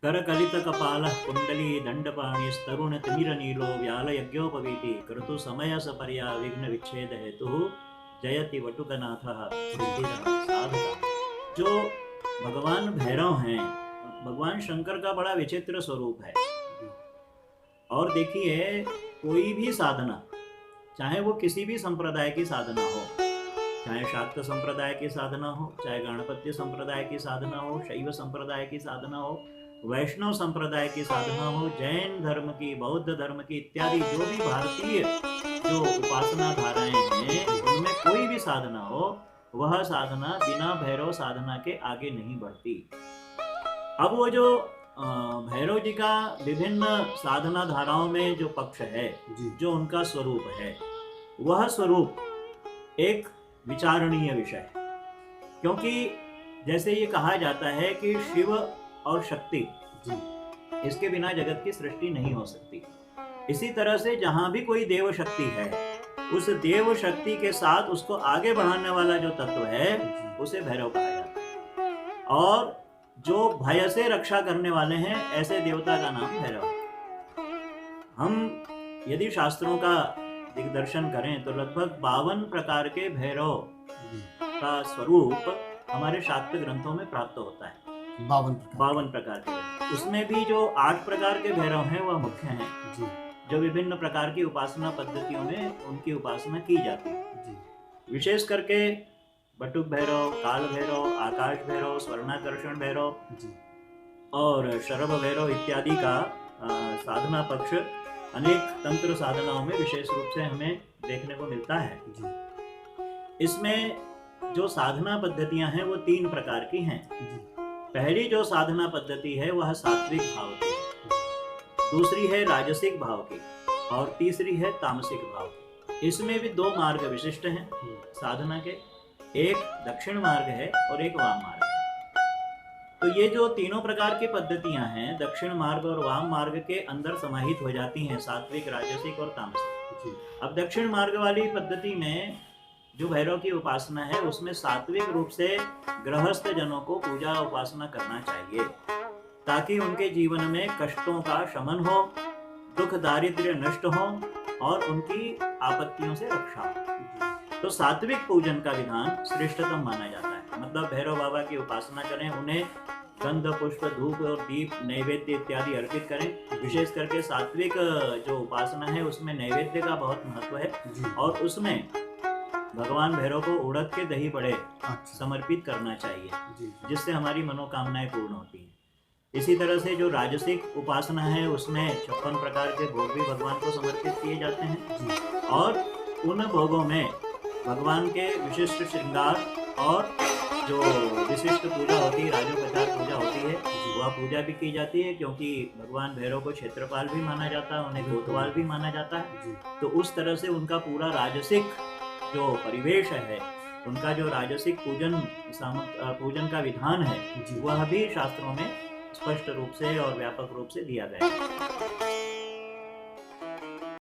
करकलित कपाल कुंडली दंडपाणि तरुण तिमिर नीलो व्याल यज्ञोपवीति क्रतु समय सपर्या विघ्न विच्छेद हेतु जयति वटुकनाथ साधका। जो भगवान भैरव हैं, भगवान शंकर का बड़ा विचित्र स्वरूप है। और देखिए, कोई भी साधना, चाहे वो किसी भी संप्रदाय की साधना हो, चाहे शाक्त संप्रदाय की साधना हो, चाहे गणपत्य संप्रदाय की साधना हो, शैव संप्रदाय की साधना हो, वैष्णव संप्रदाय की साधना हो, जैन धर्म की, बौद्ध धर्म की इत्यादि जो भी भारतीय जो उपासना धाराएं हैं, उनमें कोई भी साधना हो, वह साधना बिना भैरव साधना के आगे नहीं बढ़ती। अब वो जो भैरव जी का विभिन्न साधना धाराओं में जो पक्ष है, जो उनका स्वरूप है, वह स्वरूप एक विचारणीय विषय है। क्योंकि जैसे ये कहा जाता है कि शिव और शक्ति, इसके बिना जगत की सृष्टि नहीं हो सकती। इसी तरह से जहां भी कोई देव शक्ति है, उस देव शक्ति के साथ उसको आगे बढ़ाने वाला जो तत्व है, उसे भैरव कहा जाता है। और जो भय से रक्षा करने वाले हैं, ऐसे देवता का नाम भैरव है। हम यदि शास्त्रों का दिग्दर्शन करें तो लगभग 52 प्रकार के भैरव का स्वरूप हमारे शास्त्र ग्रंथों में प्राप्त होता है। 52 प्रकार के। उसमें भी जो 8 प्रकार के भैरव हैं वह मुख्य हैं, जो विभिन्न प्रकार की उपासना पद्धतियों में उनकी उपासना की जाती है। विशेष करके बटुक भैरव, काल भैरव, आकाश भैरव, स्वर्णाकर्षण भैरव और शरभ भैरव इत्यादि का साधना पक्ष अनेक तंत्र साधनाओं में विशेष रूप से हमें देखने को मिलता है। इसमें जो साधना पद्धतियां हैं वो 3 प्रकार की हैं। पहली जो साधना पद्धति है वह सात्विक भाव की है, दूसरी है राजसिक भाव की, और तीसरी है तामसिक भाव की। इसमें भी 2 मार्ग विशिष्ट हैं साधना के, एक दक्षिण मार्ग है और एक वाम मार्ग है। तो ये जो तीनों प्रकार की पद्धतियां हैं, दक्षिण मार्ग और वाम मार्ग के अंदर समाहित हो जाती हैं, सात्विक, राजसिक और तामसिक। अब दक्षिण मार्ग वाली पद्धति में जो भैरव की उपासना है, उसमें सात्विक रूप से गृहस्थ जनों को पूजा उपासना करना चाहिए, ताकि उनके जीवन में कष्टों का शमन हो, दुख दारिद्र्य नष्ट हो और उनकी आपत्तियों से रक्षा हो। तो सात्विक पूजन का विधान श्रेष्ठतम माना जाता है। मतलब भैरव बाबा की उपासना करें, उन्हें गंध, पुष्प, धूप और दीप, नैवेद्य इत्यादि अर्पित करें। विशेष करके सात्विक जो उपासना है उसमें नैवेद्य का बहुत महत्व है, और उसमें भगवान भैरव को उड़द के दही बड़े समर्पित करना चाहिए, जिससे हमारी मनोकामनाएं पूर्ण होती हैं। इसी तरह से जो राजसिक उपासना है, उसमें 56 प्रकार के भोग भी भगवान को समर्पित किए जाते हैं, और उन भोगों में भगवान के विशिष्ट श्रृंगार और जो विशिष्ट पूजा होती है, राजोपचार पूजा होती है, वह पूजा भी की जाती है। क्योंकि भगवान भैरव को क्षेत्रपाल भी माना जाता है, उन्हें कोतवाल भी माना जाता है। तो उस तरह से उनका पूरा राजसिक जो परिवेश है, उनका जो राजसिक पूजन का विधान है, वह भी शास्त्रों में स्पष्ट रूप से और व्यापक रूप से दिया गया है।